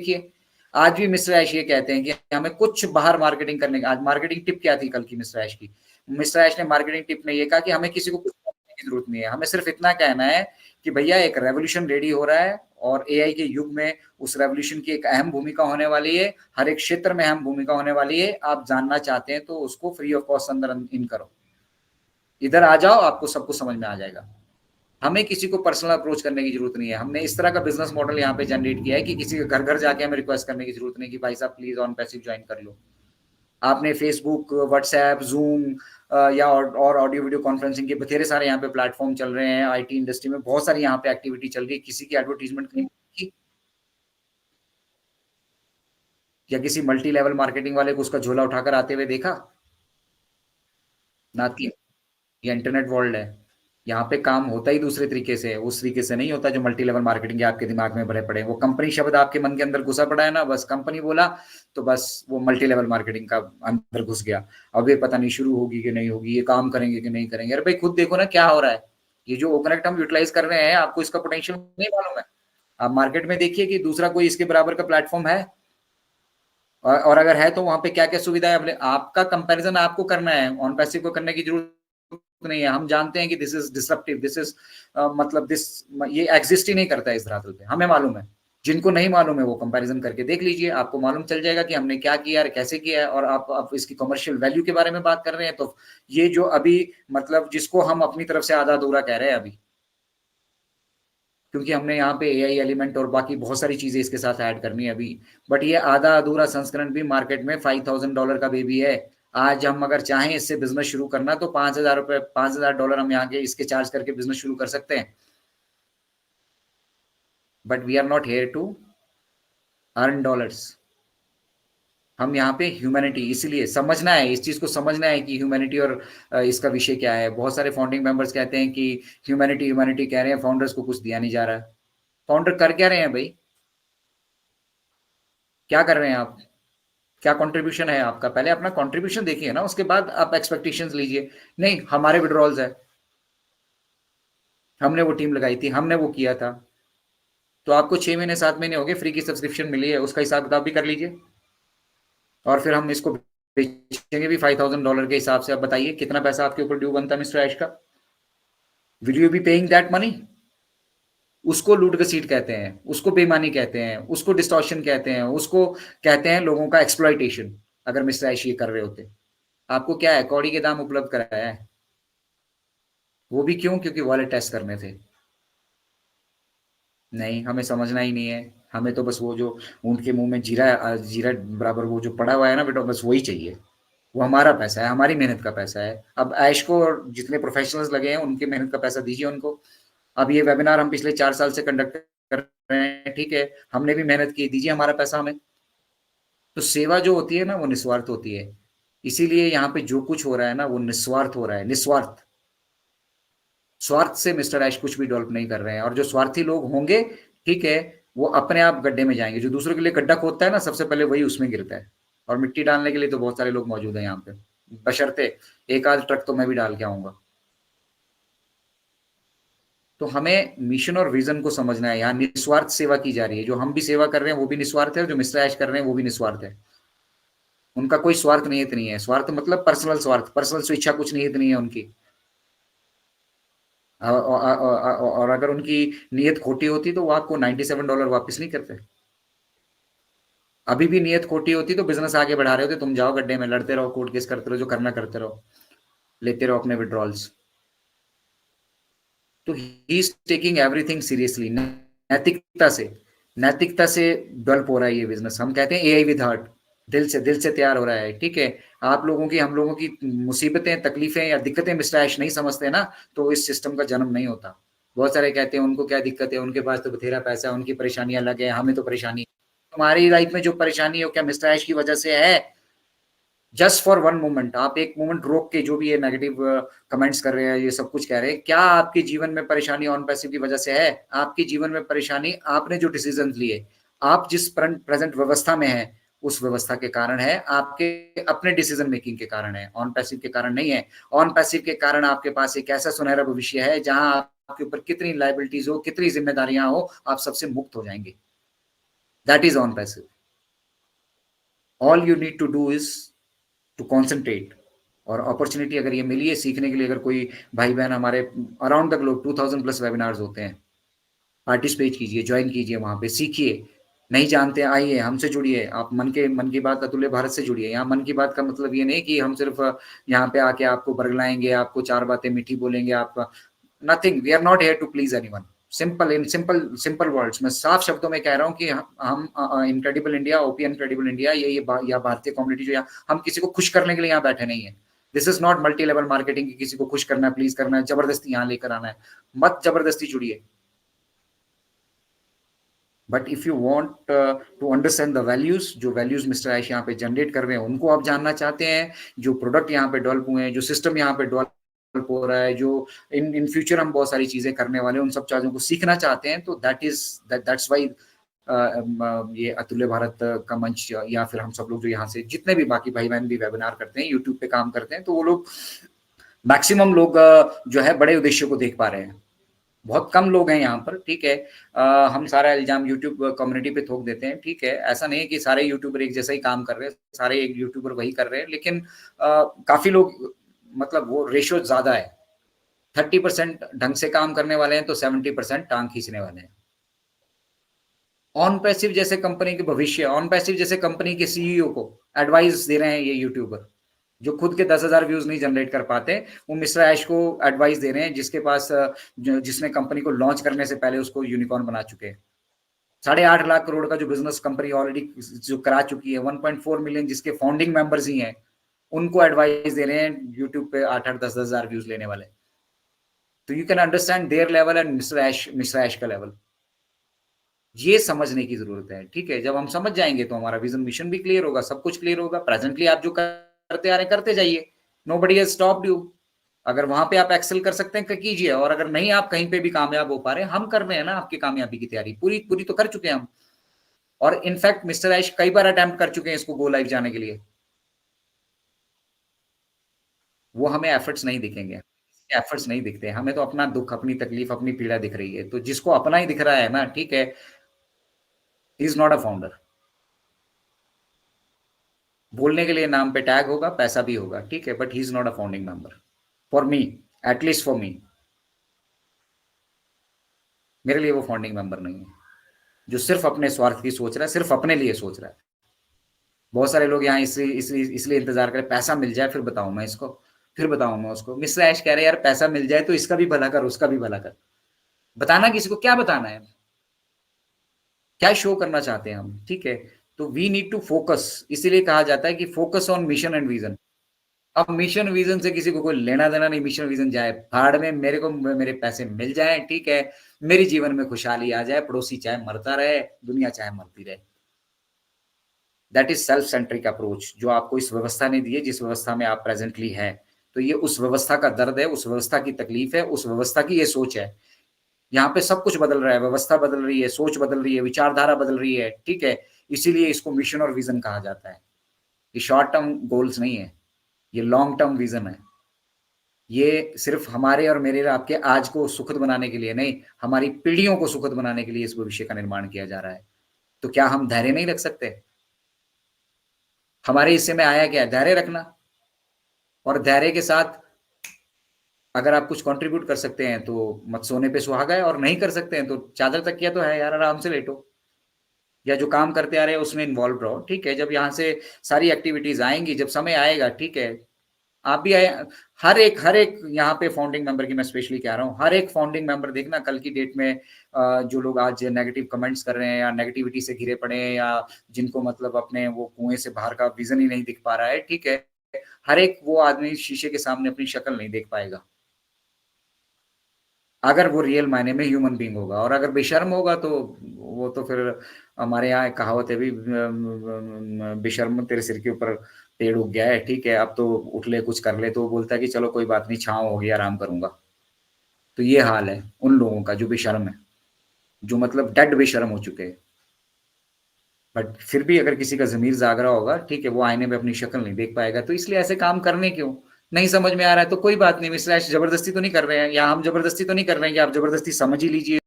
देखिए, आज भी मिस्टर ऐश ये कहते हैं कि हमें कुछ बाहर मार्केटिंग करने की। आज मार्केटिंग टिप क्या थी कल की मिस्टर ऐश की? मिस्टर ऐश ने मार्केटिंग टिप में ये कहा कि हमें किसी को कुछ करने की जरूरत नहीं है, हमें सिर्फ इतना कहना है कि भैया एक रेवोल्यूशन रेडी हो रहा है और एआई के युग में उस रेवोल्यूशन की एक अहम भूमिका होने वाली है, हर एक क्षेत्र में अहम भूमिका होने वाली है। आप जानना चाहते हैं तो उसको फ्री ऑफ कॉस्ट अंदर इन करो, इधर आ जाओ, आपको सब कुछ समझ में आ जाएगा। हमें किसी को पर्सनल अप्रोच करने की जरूरत नहीं है। हमने इस तरह का बिजनेस मॉडल यहाँ पे जनरेट किया है कि किसी के घर घर जाके हमें रिक्वेस्ट करने की जरूरत नहीं कि भाई साहब प्लीज ऑन पैसिव ज्वाइन कर लो। आपने फेसबुक, व्हाट्सएप, जूम या और ऑडियो वीडियो कॉन्फ्रेंसिंग के बथेरे सारे यहाँ पे प्लेटफॉर्म चल रहे हैं। आईटी इंडस्ट्री में बहुत सारी यहाँ पे एक्टिविटी चल रही है, किसी की एडवर्टीजमेंट नहीं की या किसी मल्टी लेवल मार्केटिंग वाले को उसका झोला उठाकर आते हुए देखा ना? ये इंटरनेट वर्ल्ड है, यहाँ पे काम होता ही दूसरे तरीके से है, उस तरीके से नहीं होता जो मल्टी लेवल मार्केटिंग के आपके दिमाग में भरे पड़े। वो कंपनी शब्द आपके मन के अंदर घुसा पड़ा है ना, बस कंपनी बोला तो बस वो मल्टी लेवल मार्केटिंग का अंदर घुस गया। अब ये पता नहीं शुरू होगी कि नहीं होगी, ये काम करेंगे कि नहीं करेंगे। अरे भाई खुद देखो ना क्या हो रहा है। ये जो ओकनेक्ट हम यूटिलाइज कर रहे हैं, आपको इसका पोटेंशियल नहीं मालूम है? आप मार्केट में देखिए कि दूसरा कोई इसके बराबर का प्लेटफॉर्म है, और अगर है तो वहां पे क्या क्या सुविधा है। आपका कंपैरिजन आपको करना है, ऑन पैसिव को करने की जरूरत नहीं है। हम जानते हैं कि this is disruptive, this is मतलब दिस ये एग्जिस्ट ही नहीं करता है इस धरातल पे, हमें मालूम है। जिनको नहीं मालूम है वो कंपैरिजन करके देख लीजिए, आपको मालूम चल जाएगा कि हमने क्या किया है, कैसे किया है। और आप इसकी कमर्शियल वैल्यू के बारे में बात कर रहे हैं, तो ये जो अभी मतलब जिसको हम अपनी तरफ से आधा अधूरा कह रहे हैं अभी, क्योंकि हमने यहाँ पे एआई एलिमेंट और बाकी बहुत सारी चीजें इसके साथ ऐड करनी है अभी, बट ये आधा अधूरा संस्करण भी मार्केट में $5,000 का बेबी है। आज हम अगर चाहें इससे बिजनेस शुरू करना तो $5,000 $5,000 हम यहाँ के इसके चार्ज करके बिजनेस शुरू कर सकते हैं। But we are not here to earn dollars. हम यहाँ पे ह्यूमैनिटी, इसीलिए समझना है, इस चीज को समझना है कि ह्यूमैनिटी और इसका विषय क्या है। बहुत सारे फाउंडिंग मेंबर्स कहते हैं कि ह्यूमैनिटी ह्यूमैनिटी कह रहे हैं, फाउंडर्स को कुछ दिया नहीं जा रहा है। फाउंडर कर क्या रहे हैं भाई? क्या कर रहे हैं आप? क्या कंट्रीब्यूशन है आपका? पहले अपना कंट्रीब्यूशन देखिए ना, उसके बाद आप एक्सपेक्टेशंस लीजिए। नहीं, हमारे विड्रॉल्स है, हमने वो टीम लगाई थी, हमने वो किया था। तो आपको 6 महीने 7 महीने हो गए, फ्री की सब्सक्रिप्शन मिली है, उसका हिसाब किताब भी कर लीजिए। और फिर हम इसको बेचेंगे भी $5,000 के हिसाब से। अब बताइए कितना पैसा आपके ऊपर ड्यू बनता है मिस्टर ऐश का? Will you be paying that money? उसको लूट घसीट कहते हैं, उसको बेईमानी कहते हैं, उसको डिस्टॉर्शन कहते हैं, उसको कहते हैं लोगों का एक्सप्लॉइटेशन। अगर मिस्टर ऐश ये कर रहे होते, आपको क्या है, कौड़ी के दाम उपलब्ध कराया है। वो भी क्यों? क्योंकि वॉलेट टेस्ट करने थे। नहीं, हमें समझना ही नहीं है। हमें तो बस वो जो ऊंट के मुंह में जीरा जीरा बराबर वो जो पड़ा हुआ है ना बेटा, बस वही चाहिए। वो हमारा पैसा है, हमारी मेहनत का पैसा है। अब ऐश को और जितने प्रोफेशनल्स लगे हैं उनकी मेहनत का पैसा दीजिए उनको। अब ये वेबिनार हम पिछले 4 साल से कंडक्ट कर रहे हैं, ठीक है, हमने भी मेहनत की, दीजिए हमारा पैसा हमें। तो सेवा जो होती है ना वो निस्वार्थ होती है। इसीलिए यहाँ पे जो कुछ हो रहा है ना वो निस्वार्थ हो रहा है, निस्वार्थ। स्वार्थ से मिस्टर ऐश कुछ भी डेवलप नहीं कर रहे हैं। और जो स्वार्थी लोग होंगे, ठीक है, वो अपने आप गड्ढे में जाएंगे। जो दूसरों के लिए गड्ढा खोदता है ना, सबसे पहले वही उसमें गिरता है। और मिट्टी डालने के लिए तो बहुत सारे लोग मौजूद हैं यहाँ पे, बशर्ते एक आध ट्रक तो मैं भी डाल के आऊंगा। तो हमें मिशन और विजन को समझना है। यहाँ निस्वार्थ सेवा की जा रही है, जो हम भी सेवा कर रहे हैं वो भी निस्वार्थ है, और जो मिस्टर ऐश कर रहे हैं वो भी निस्वार्थ है। उनका कोई स्वार्थ निहित नहीं है। स्वार्थ मतलब पर्सनल स्वार्थ, पर्सनल स्वेच्छा कुछ निहित नहीं है उनकी। और अगर उनकी नीयत खोटी होती तो वो आपको $97 वापस नहीं करते। अभी भी नीयत खोटी होती तो बिजनेस आगे बढ़ा रहे होते। तुम जाओ गड्ढे में, लड़ते रहो, कोर्ट केस करते रहो, जो करना करते रहो, लेते रहो अपने विड्रॉल्स। तो he is taking everything seriously, नैतिकता से। नैतिकता से डेवलप हो रहा है ये बिजनेस। हम कहते हैं एआई विद हार्ट, दिल से तैयार हो रहा है, ठीक है। आप लोगों की, हम लोगों की मुसीबतें, तकलीफें या दिक्कतें मिस्टर ऐश नहीं समझते ना, तो इस सिस्टम का जन्म नहीं होता। बहुत सारे कहते हैं उनको क्या दिक्कत है, उनके पास तो बथेरा पैसा है, उनकी परेशानियां अलग है, हमें तो परेशानी। हमारी लाइफ में जो परेशानी है वो क्या मिस्टर ऐश की वजह से है? जस्ट फॉर वन मोमेंट, आप एक मोमेंट रोक के जो भी ये नेगेटिव कमेंट्स कर रहे हैं, ये सब कुछ कह रहे हैं, क्या आपके जीवन में परेशानी ऑन पैसिव की वजह से है? आपके जीवन में परेशानी आपने जो डिसीजन लिए, आप जिस प्रेजेंट व्यवस्था में है, उस व्यवस्था के कारण है, आपके अपने डिसीजन मेकिंग के कारण है, ऑन पैसिव के कारण नहीं है। ऑन पैसिव के कारण आपके पास एक ऐसा सुनहरा भविष्य है जहां आपके ऊपर कितनी लाइबिलिटीज हो, कितनी जिम्मेदारियां हो, आप सबसे मुक्त हो जाएंगे। That is on passive. All you need to do is to concentrate. और अपॉर्चुनिटी अगर ये मिली है सीखने के लिए, अगर कोई भाई बहन हमारे around the globe 2000 plus webinars होते हैं, पार्टिसिपेट कीजिए, ज्वाइन कीजिए, वहां पे सीखिए. नहीं जानते आइए, हमसे जुड़िए. आप मन की बात अतुल्य भारत से जुड़िए. यहाँ मन की बात का मतलब ये नहीं कि हम सिर्फ यहाँ पे आके आपको बरगलाएंगे, आपको चार बातें मीठी बोलेंगे. आप nothing, we are not here to please anyone. Simple, in simple words मैं साफ शब्दों में कह रहा हूँ कि हम incredible India, OP incredible India, या भारतीय कम्युनिटी जो यहाँ, हम किसी को खुश करने के लिए यहाँ बैठे नहीं है. This is not multi level marketing कि किसी को खुश करना है, प्लीज करना है, जबरदस्ती यहाँ लेकर आना है. मत जबरदस्ती जुड़िए. But if you want to understand the values, जो वैल्यूज मिस्टर आयश यहाँ पे जनरेट कर रहे हैं, उनको आप जानना चाहते हैं, जो प्रोडक्ट यहाँ पे डेवलप हुए हैं, जो सिस्टम यहाँ पे डेवलप हो रहा है, जो इन फ्यूचर हम बहुत सारी चीजें करने वाले हैं, उन सब चीजों को सीखना चाहते हैं, तो दैट्स वाई ये अतुल्य भारत का मंच, या फिर हम सब लोग जो यहाँ से जितने भी बाकी भाई बहन भी वेबिनार करते हैं, यूट्यूब पे काम करते हैं, तो वो लोग मैक्सिमम लोग जो है बड़े उद्देश्य को देख पा रहे हैं. बहुत कम लोग हैं यहाँ पर, ठीक है. हम सारा इल्जाम यूट्यूब कम्युनिटी पे थोक देते हैं, ठीक है. ऐसा नहीं है कि सारे यूट्यूबर एक जैसा ही काम कर रहे हैं, सारे एक यूट्यूबर वही कर रहे हैं, लेकिन काफी लोग, मतलब वो रेशियो ज्यादा है. 30% ढंग से काम करने वाले हैं तो 70% टांग खींचने वाले हैं. ऑन पैसिव जैसे कंपनी के भविष्य, ऑन पैसिव जैसे कंपनी के सीईओ को एडवाइस दे रहे हैं ये यूट्यूबर, जो खुद के 10,000 व्यूज नहीं जनरेट कर पाते. वो मिस्टर ऐश को एडवाइस दे रहे हैं, जिसके पास जिसने कंपनी को लॉन्च करने से पहले उसको यूनिकॉर्न बना चुके हैं. 8.5 लाख करोड़ का जो बिजनेस कंपनी ऑलरेडी जो करा चुकी है, 1.4 मिलियन जिसके फाउंडिंग मेंबर्स ही हैं, उनको एडवाइस दे रहे हैं यूट्यूब पे 8-8, 10,000 व्यूज लेने वाले. तो you can understand their level and mister Ash का लेवल. ये समझने की जरूरत है, ठीक है. जब हम समझ जाएंगे तो हमारा विजन मिशन भी क्लियर होगा, सब कुछ क्लियर होगा. प्रेजेंटली आप जो करते आ रहे करते जाइए, नोबडी हैज स्टॉप्ड यू. अगर वहां पे आप एक्सेल कर सकते हैं कीजिए, और अगर नहीं आप कहीं पे भी कामयाब हो पा रहे हैं, हम कर रहे हैं ना आपकी कामयाबी की तैयारी, पूरी पूरी तो कर चुके हैं हम. और इनफैक्ट मिस्टर ऐश कई बार अटेम्प्ट कर चुके हैं इसको गो लाइव जाने के लिए. वो हमें एफर्ट्स नहीं दिखेंगे, एफर्ट्स नहीं दिखते हमें, तो अपना दुख, अपनी तकलीफ, अपनी पीड़ा दिख रही है. तो जिसको अपना ही दिख रहा है ना, ठीक है, he is not a founder. बोलने के लिए नाम पे टैग होगा, पैसा भी होगा, ठीक है, but he is not a founding member for me, at least for me. मेरे लिए वो फाउंडिंग मेंबर नहीं है, जो सिर्फ अपने स्वार्थ की सोच रहा है, सिर्फ अपने लिए सोच रहा है. बहुत सारे लोग यहाँ इसलिए इंतजार करें, पैसा मिल जाए फिर बताऊं मैं इसको, फिर बताऊं मैं उसको. मिस्टर ऐश कह रहे हैं यार पैसा मिल जाए तो इसका भी भला कर, उसका भी भला कर. बताना किसी को क्या बताना है, क्या शो करना चाहते हैं हम, ठीक है. तो वी नीड टू फोकस. इसीलिए कहा जाता है कि focus on mission and vision. अब मिशन विजन से किसी को कोई लेना देना नहीं. मिशन विजन जाए भाड़ में, मेरे को मेरे पैसे मिल जाए, ठीक है, मेरे जीवन में खुशहाली आ जाए, पड़ोसी चाहे मरता रहे, दुनिया चाहे मरती रहे. That is self centric approach, जो आपको इस व्यवस्था ने दी है, जिस व्यवस्था में आप प्रेजेंटली है. तो ये उस व्यवस्था का दर्द है, उस व्यवस्था की तकलीफ है, उस व्यवस्था की ये सोच है. यहाँ पे सब कुछ बदल रहा है, व्यवस्था बदल रही है, सोच बदल रही है, विचारधारा बदल रही है, ठीक है. इसीलिए इसको मिशन और विजन कहा जाता है. ये शॉर्ट टर्म गोल्स नहीं है, ये लॉन्ग टर्म विजन है. ये सिर्फ हमारे और मेरे आपके आज को सुखद बनाने के लिए नहीं, हमारी पीढ़ियों को सुखद बनाने के लिए इस भविष्य का निर्माण किया जा रहा है. तो क्या हम धैर्य नहीं रख सकते? हमारे हिस्से में आया क्या है? धैर्य रखना. और धैर्य के साथ अगर आप कुछ कंट्रीब्यूट कर सकते हैं तो मत सोने पे सुहागा है, और नहीं कर सकते हैं तो चादर तकिया तो है यार, आराम से लेटो, या जो काम करते आ रहे हैं उसमें इन्वॉल्व रहो, ठीक है. जब यहाँ से सारी एक्टिविटीज आएंगी, जब समय आएगा, ठीक है, आप भी आए. हर एक यहाँ पे फाउंडिंग मेंबर की मैं स्पेशली कह रहा हूँ, हर एक फाउंडिंग मेंबर देखना कल की डेट में जो लोग आज नेगेटिव कमेंट्स कर रहे हैं, या नेगेटिविटी से घिरे पड़े हैं, या जिनको मतलब अपने वो कुएं से बाहर का विजन ही नहीं दिख पा रहा है, ठीक है, हर एक वो आदमी शीशे के सामने अपनी शक्ल नहीं देख पाएगा, अगर वो रियल मायने में ह्यूमन बीइंग होगा. और अगर बेशर्म होगा तो वो तो फिर, हमारे यहाँ एक कहावत है भी, बेशर्म तेरे सिर के ऊपर पेड़ उग गया है, ठीक है, अब तो उठ ले, कुछ कर ले. तो वो बोलता है कि चलो कोई बात नहीं, छाँव होगी, आराम करूंगा. तो ये हाल है उन लोगों का जो बेशर्म है, जो मतलब डेड बेशर्म हो चुके हैं. बट फिर भी अगर किसी का जमीर जाग रहा होगा, ठीक है, वो आईने में अपनी शक्ल नहीं देख पाएगा. तो इसलिए ऐसे काम करने क्यों? नहीं समझ में आ रहा है तो कोई बात नहीं, मिस्टर ऐश जबरदस्ती तो नहीं कर रहे हैं, या हम जबरदस्ती तो नहीं कर रहे हैं कि आप जबरदस्ती समझ ही लीजिए.